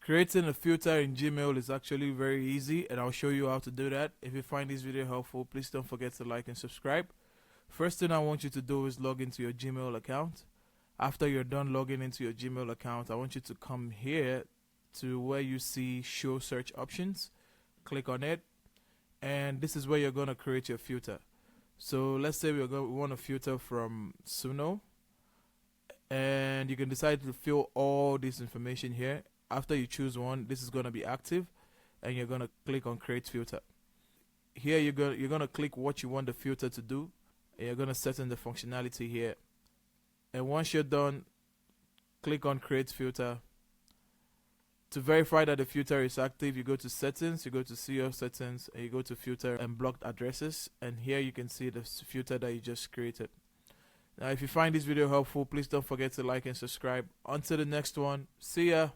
Creating a filter in Gmail is actually very easy, and I'll show you how to do that. If you find this video helpful, please don't forget to like and subscribe. First thing I want you to do is log into your Gmail account. After you're done logging into your Gmail account, I want you to come here to where you see show search options. Click on it, and this is where you're going to create your filter. So let's say we want to filter from Suno, and you can decide to fill all this information here. After you choose one, this is going to be active, and you're going to click on create filter. Here you're going to click what you want the filter to do, and you're going to set in the functionality here. And once you're done, click on create filter. To verify that the filter is active, you go to settings, you go to see your settings, and you go to filter and blocked addresses, and here you can see the filter that you just created. Now if you find this video helpful, please don't forget to like and subscribe. Until the next one, see ya.